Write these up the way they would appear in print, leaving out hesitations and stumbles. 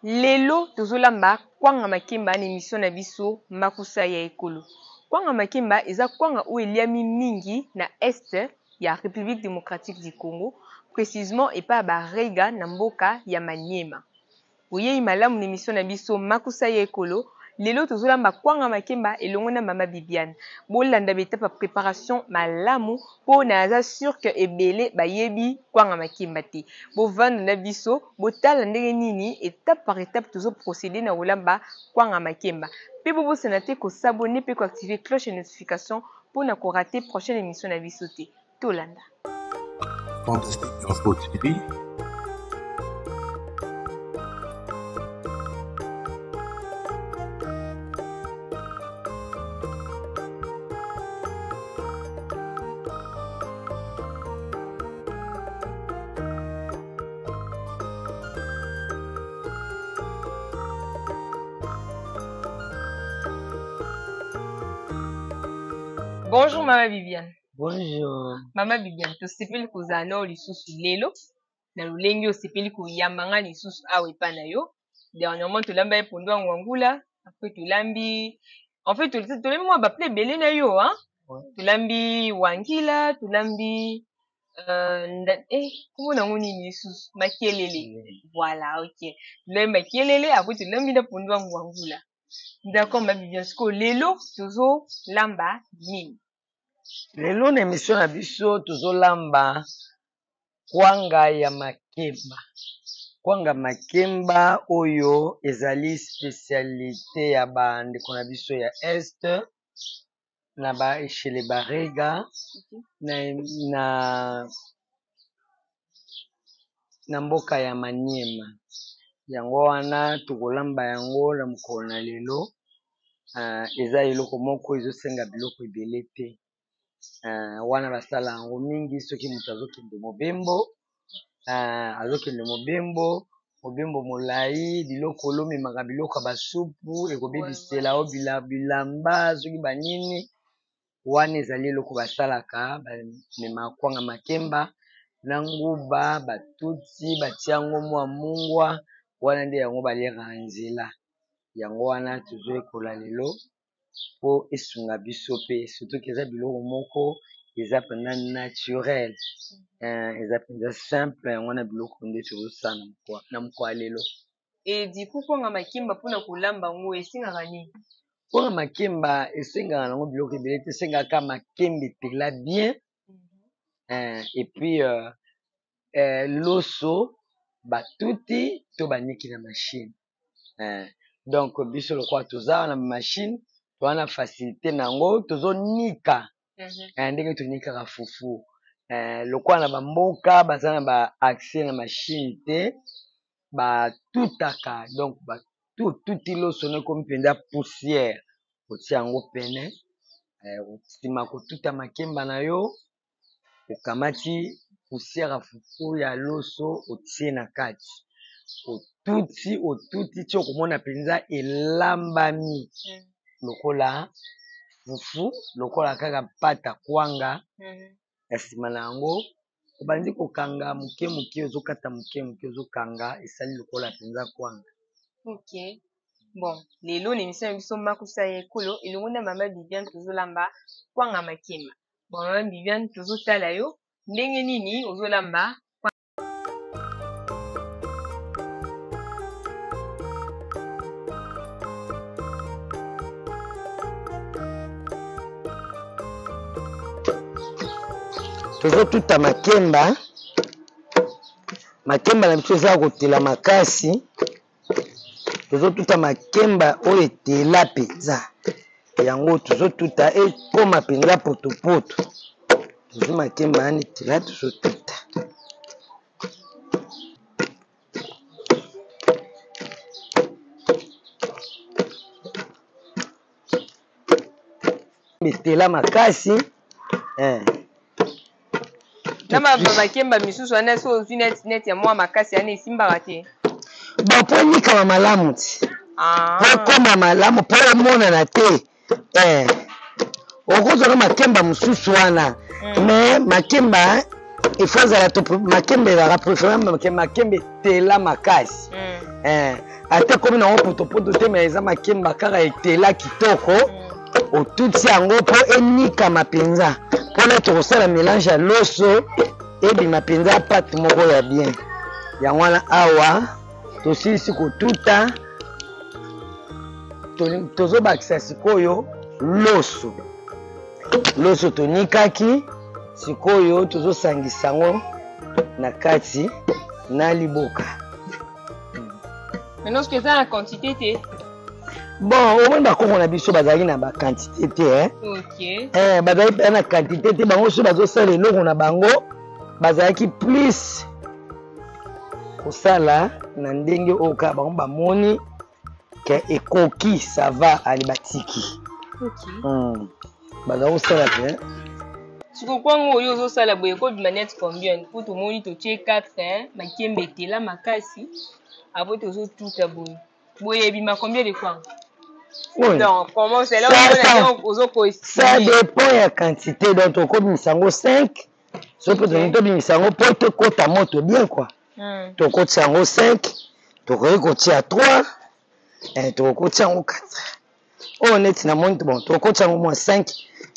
Lelo tozolamba kwanga makemba na émission na biso makusa ya ekolo. Kwanga makemba eza kwanga oyo eliami mingi na este ya République démocratique du Congo, précisément epa Barega na mboka ya Maniema. Oyei malamu na émission na biso makusa ya ekolo. Lelo tozolamba kwanga makemba elongo na mama Bibiane. Bolanda betapa préparation malamu po na aza sûr que ebele bayebi kwanga makemba te. Bo vanda na biso botala ndenge nini étape par étape tozo procéder na olamba kwanga makemba. Pe bo bosana te ko s'abonner pe ko activer cloche de notification pour na ko rater prochaine émission na biso te. Tolanda. Fantastique Info TV. Bonjour Maman Bibiane. Bonjour. Mama Bibiane, tosepeli kozala na lisusu lelo na lulengi osepeli koyambanga lisusu awa epa na yo. Dernièrement tolamba ye pondu ya ngwangula, après tolambi en fait tolembi mwa baple ebele na yo hein. Ouais. Tolambi wangila, tolambi comment nango nini lisusu makelele. Voilà, OK. Tolambi makelele, après tolambi na pondu ya ngwangula. D'accord Mama Bibiane, siko lelo tozo lamba nini? Lelo na émission na biso tozolamba kwanga ya makemba. Kwanga makemba oyo ezali spécialité ya bandeko na biso ya Est na ba eshele Barega na mboka ya Maniema. Yango wana tokolamba yango na mokolo na lelo. Eza eloko moko ezosenga biloko ebele te. Wana basala yango mingi soki moto azokende mobembo mobembo molai biloko olomemaka biloko ya basupu ekobebisela o bilamba soki banini wana ezali eloko basalaka bamema kwanga makemba na nguba batuti batia yango mwa mungwa wana nde yango balieraka nzela yango wana tozoyekola lelo po esunga biso pe surtout eza biloko moko eza penza naturel eza penza simple yango na biloko nde tozosala na mokwa lelo. Et du coup kwanga makemba mpona kolamba ngo esengaka nini? Kwanga makemba esengaka nango biloko ebele te, esengaka makemba etela bien et puis loso batuti to baniki na machine donc biso lokola toza na machine towana facilité nango tozonika ndenge tonikaka fufu lokola na bamboka baza na ba accès na machine te batutaka donc batuti loso nekomi mpenza poussière otia yango pene nsima kotuta makemba na yo okamati poussière ya fufu ya loso otie na kati otuti ti okomona mpenza elambami lokola fufu lokola kaka pata kwanga ya nsima na yango obandi kokanga moke moke ozokata moke moke ozokanga esali lokola mpenza kwanga. OK. Bon, lelo na émission ya biso makusa ya ekolo elongo na mama Bibiane tozolamba kwanga makemba. Bon mama Bibiane tozotala yo ndenge nini ozolamba tozotuta makemba na biso eza kotela makasi tozotuta makemba oyo etela mpenza yango tozotuta ekoma mpenza potopoto tozo makemba yani etela tozotuta etela makasi na makemba misusu wana so ozwi net ya mwa makasi ane esimbaka te po enikama malamu ti po ekoma malamu po emonana te okozwaka makemba mosusu wana me makemba il faut azala to makembe ezalaka préféré makembe tela makasi ate komi nango potopoto te mais eza makemba kaka etela kitoko otuti yango mpo enikama mpenza mpona tokosala mélange ya loso ebima mpenza pate moko ya bien yango wana awa tosilisi kotuta tozobakisa sikoyo loso tonikaki sikoyo tozosangisa yango na kati na liboka. Maintenant ce que ça la quantité te bon au moins bakoko na biso bazalaki na ba quantité te OK bazalaki pe na quantité te bango so bazosala eloko na bango bazalaki plus kosala na ndenge oyo kaka bango bamoni ke ekoki ça va ali batiki bazali kosala te siko kwango oyo ozosala boye ekobima neti combien po tomoni totie 4 makembe etela makasi avo tozotuta boye boye ebima combien de kwango donc comment c'est là ça dépend ya quantité donc tokobimisa yango 5 so mpe tolingi tobimisa yango mpo tokota moto bien quoi tokotisa yango 5 tokoki kotia 3 tokokotia yango 4 oyo neti na moni bon tokotia yango mwa 5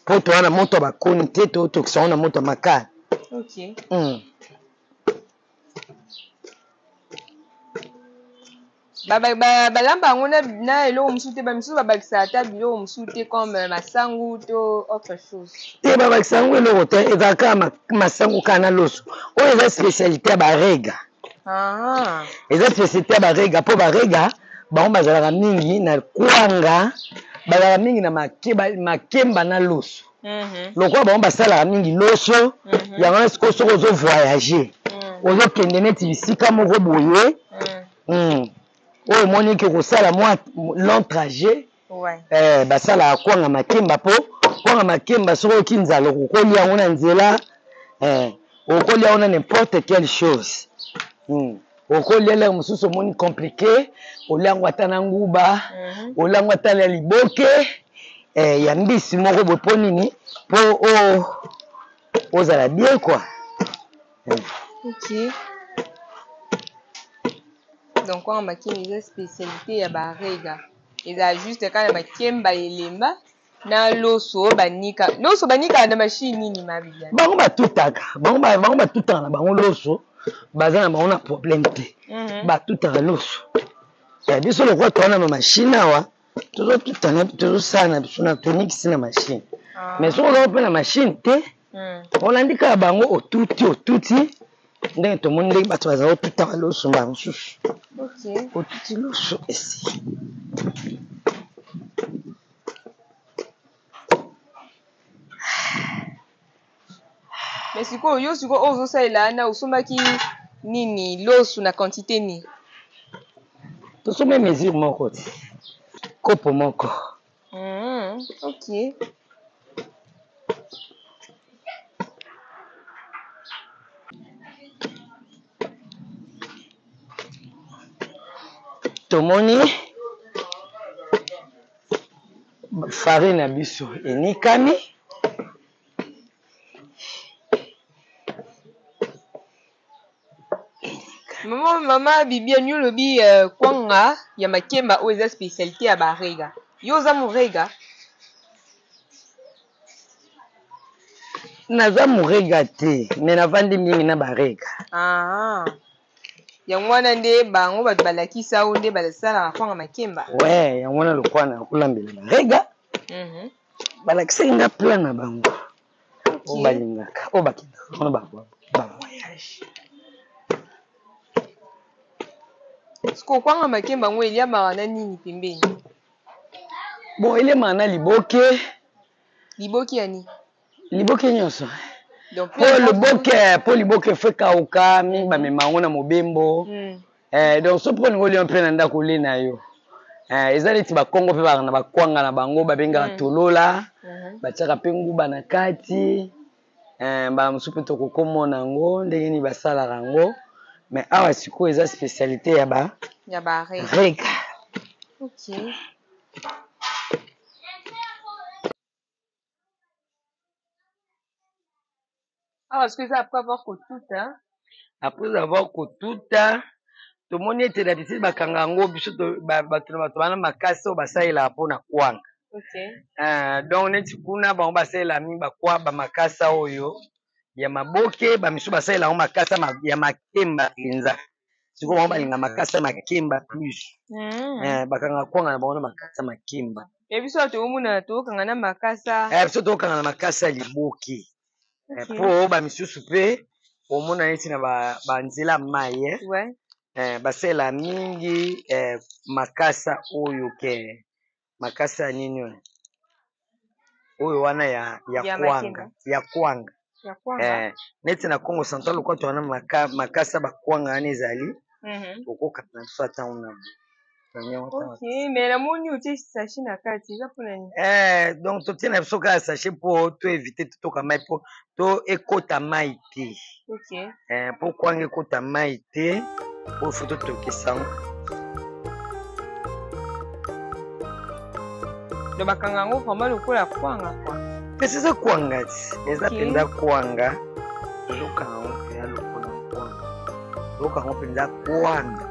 mpo towana moto ya bakoni te totokisa yango na moto ya makala balamba yango na eloko mosusu te bamisusu babakisa ata biloko mosusu te comme masangu to autre chose te babakisa yango eloko te ezalaka masangu kaka na loso oyo eza spécialité ya barega eza spécialité ya barega mpo barega bango bazalaka mingi na kwanga bazalaka mingi na makemba na loso lokola bango basalaka mingi loso yango na sikoyo soki ozovoyage ozokende neti bisika moko boye oyo emoniki kosala mwa long trajet basalaka kwanga makemba mpo kwanga makemba soki oki nzala okokolia yango na nzela okokolia yango na n'importe quelle chose okolia lere mosusu omoni compliqué olia yango ata na nguba olia yango ata na liboke ya mbisi moko boye mpo nini mpo ozala bien quoi donc kwanga makemba eza spécialité ya barega ezala juste kaka na makemba elemba na loso banikaka na machine nini mabia bango batutaka bango batutaka na bango loso baza na bango na problème te batutaka loso biso lokola towana na machine awa tozosala na biso na tonikisi na machine mais soki ozao mpe na machine te olandi kaka bango otuti ndenge tomoni ndenge bato bazala otutaka loso mbala mosusu otuti loso esi mais sikoyo yo sikoyo oyo ozosalela ana osombaki nini loso na quantité nini tosomba mesure moko te kopo moko tomoni farine na biso enikami mama bibiani olobi kwanga ya makemba oyo eza spécialité ya barega yo oza morega naza morega te me navandi mingi na barega yango wana nde bango bato balakisa awo nde basalaka kwanga makemba yango wana lokwa na kolambela barega balakisaki nga plan na bango oyo balingaka oyo bakendaka wana bavoyage siko kwanga makemba yango eliamaka na nini pembeni bon eliamaka na liboke ya nini liboke nyonso po liboke efo kauka mingi bamema yango na mobembo donc so mpo olingi olia mpe na ndako olie na yo eza neti bakongo mpe baka na bakwanga na bango babengaka tolola batiaka mpe nguba na kati mbala mosusu mpe tokokomona yango ndenge nini basalaka yango mais awa sikoyo eza spécialité ya barega Ah, parce que ça, après avoir kotuta. Après avoir kotuta, tout le monde était d'habitude, bakangango, biso, bato bana makasi, basalela pona kwanga. Ok. Donc, neti kuna, bango basalela mi bakwa, bamakasa oyo, ya maboke, bamiso basalela o makasa, ya makemba, kinza. Siko bango balinga makasa makemba plus. Bakanga kwanga na bango na makasa makemba. Et puis, soit tu as tout, quand on a makasa. Biso tokanga na makasa liboki. Po bamisusu mpe omona neti na banzela maye basela mingi makasa oyo ke makasa nini oyo wana ya kwanga neti na Congo Central kwa twana makasa bakwanga wana ezali okoka na biso ata una ok mais la moni uti sachet na kati eza mpona nini donc totie na biso kaka sachet mpo to éviter totoka mai mpo to ekota mai te mpo kwanga ekota mai te oyo fo totokisa ngo do bakanga yango vraimen lokola kwanga kwa kasi eza kwanga ti eza mpenza kwanga tozokanga ngo mpenza lokola kwanga tozokanga ngo mpenza kwanga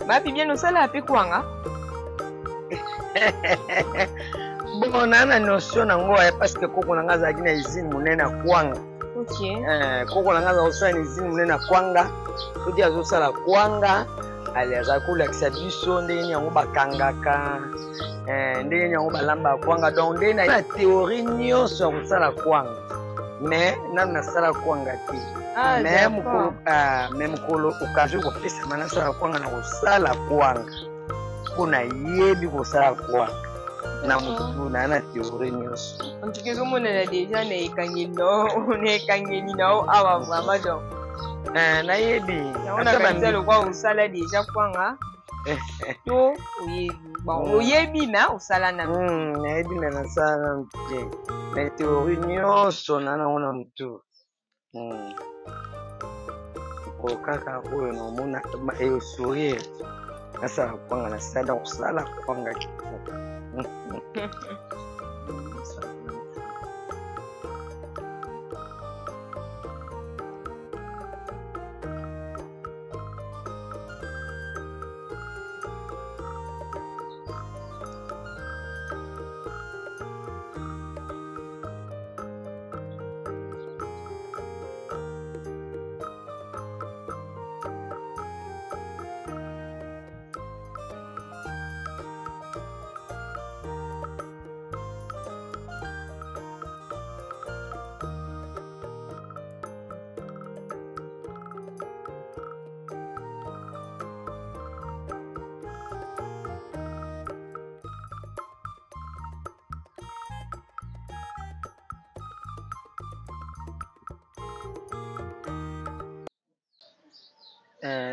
bapi bien osala ape kwanga bon na notion nango parce que koko nanga azalaki na usine monene ya kwanga koko nanga aza kosala na usine monene ya kwanga sodi azosala kwanga ale azalaki kolakisa biso ndenge nini yango bakangaka ndenge nini yango balamba kwanga donc ndenge na théorie nyonso ya kosala kwanga mais nanu nasala kwanga te me mokolo okazwi kopesama nasala kwanga na kosala kwanga mpo nayebi kosala kwanga na motu na théorie nyonso antuka ezomonana deja na ekangeli nao awa vraimen donc nayebi yango nakanisa lokwa osala deja kwanga to oyebi oyebi na osala na nayebi na nasala nanu te na théorie nyonso na nango na motu mokolo kaka oyo naomona esourire nasala kwanga nasala kosala kwanga kitoko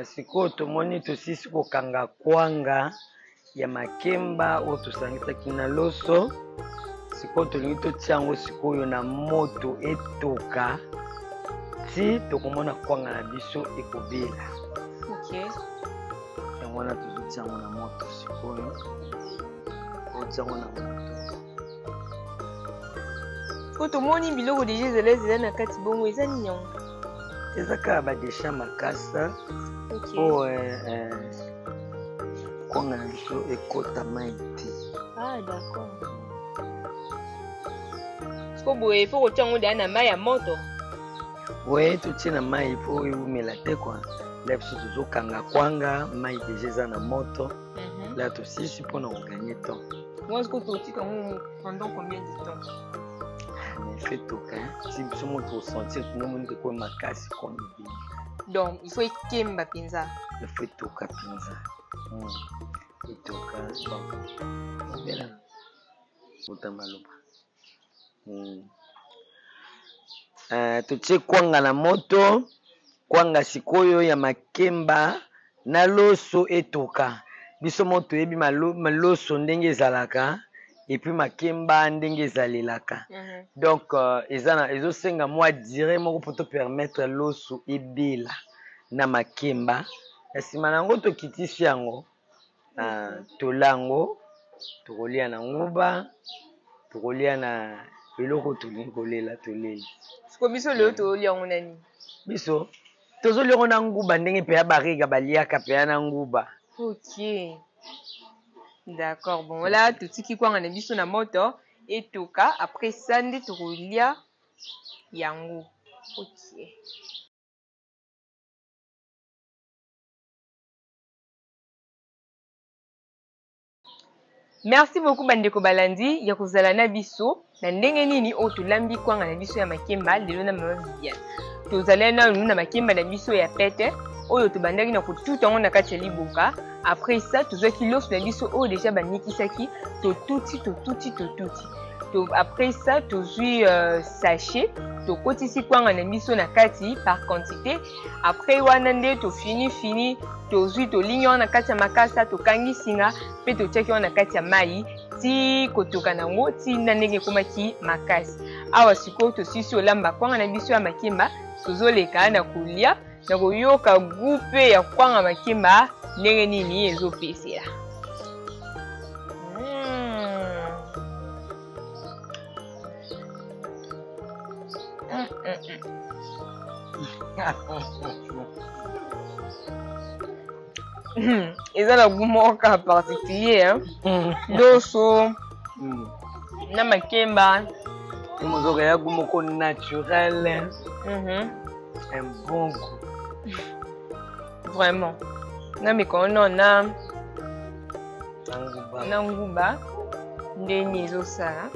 sikoyo tomoni tosisi kokanga kwanga ya makemba oyo tosangisaki na loso sikoyo tolingi totia yango sikoyo na moto etoka ti tokomona kwanga na biso ekobela yango wana tozotia yango na moto sikoyo otia yango na moto po tomoni biloko deja ezala na kati bongo eza nini yango eza kaka badesha makasa po kwanga na biso ekota mai te d'accord siko boye po kotia yango deya na mai ya moto we totie na mai po eumela te kwa là biso tozokanga kwanga mai déjà eza na moto là tosisi mpona koganye temps. Moi, est-ce que tu aussi pendant combien de temps? Mais fait toka si biso moto osentir tunomonike kwa makasi komi bini. Donc il faut ekemba penza. Il faut toka penza. Toka bon. Bela. Utamaloba. Tutie kwanga na moto, kwanga sikoyo ya makemba na loso etoka. Biso moto yebi maloso ndenge ezalaka et puis makemba ndenge ezalelaka. Donc ezosenga mwa dire moko po to permettre loso ebela na makemba. Esima nango tokitisi yango tolango tokolia na nguba tokolia na eloko tolingi kolela toleli. Siko biso leo tolia yango nani? Biso tozolia yango na nguba ndenge pe ya barika baliaka pe ya na nguba. Ok. D'accord. Bon, voilà, tout ce qui est en biso na moto et toka. Après ça, nde tokolia yango. Ok. Merci beaucoup bandeko balandi ya kozala na biso na ndenge nini o tolambi kwanga na biso ya makemba lelo na mama Viviane. Tozala na makemba na biso ya pete oyo tobandaki na kotuta ngo na kati ya liboka. Après ça tozwaki loso na biso oyo déjà banikisaki totuti. Après ça tozwi sachet tokotisi kwanga na biso na kati par quantité. Après wana nde fini tozwi tolingi wana na kati ya makasa tokangi singa pe totiaki wana na kati ya mai ti kotoka nango ti na ndenge ekomaki makasi. Awa sikoyo tosisi olamba kwanga na biso ya makemba tozoleka na kolia na koyoka gu pe ya kwanga makemba ndenge nini ezopesela. Eza na goût moko particulier loso na makemba Mozoka ya goût moko naturel. Un bon goût. Vraiment. Na mikono na nguba ndeni ezosala.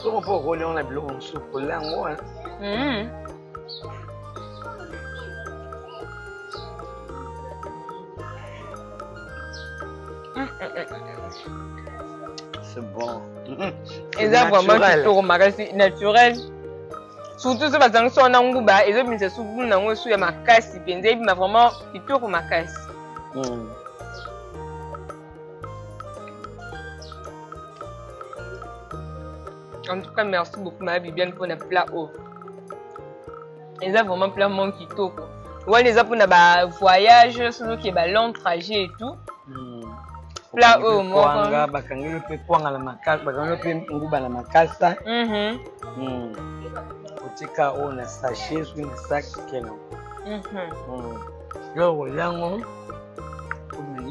Soko po kolia on a biloko mosusu lango. C'est bon. Et ça vraiment kitoko makasi naturel. Surtout ce bazang so na nguba ezo binza subu na ngo su ya makasi penza ebima vraiment kitoko makasi. En tout cas, merci beaucoup ma Viviane pour le plat haut. Et ça vraiment plat mon kitoko. Ouais, les pour na voyage, ceux qui ba long trajet et tout. Plat haut mo kwanga bakangelo pe kwanga la makasa bakangelo pe nguba la makasa. Otika o na sachet sur na sac keno. Yo yango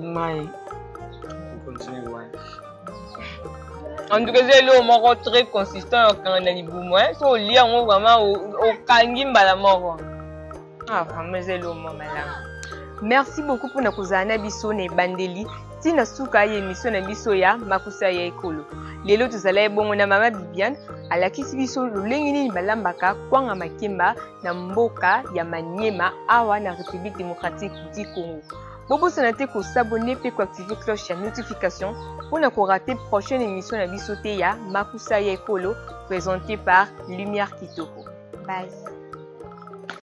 mai continue ouais. En tout cas, c'est l'eau moko très consistant quand on a ni boumou. So lia on vraiment au kangi mbala moko. Ah vraiment c'est l'eau mala. Merci beaucoup pour na kozana biso ne bandeli. Tina suka ye émission na biso ya makusa ya ekolo. Lelo tozala ebongo na mama Viviane alakisi biso lolenge nini balambaka kwanga makemba na mboka ya Maniema awa na République démocratique du Congo. Bobo sanate ko s'abonner pe ko activer cloche ya notification pour ne pas rater prochaine émission na biso te ya makusa ya ekolo présentée par Lumière Kitoko. Bye.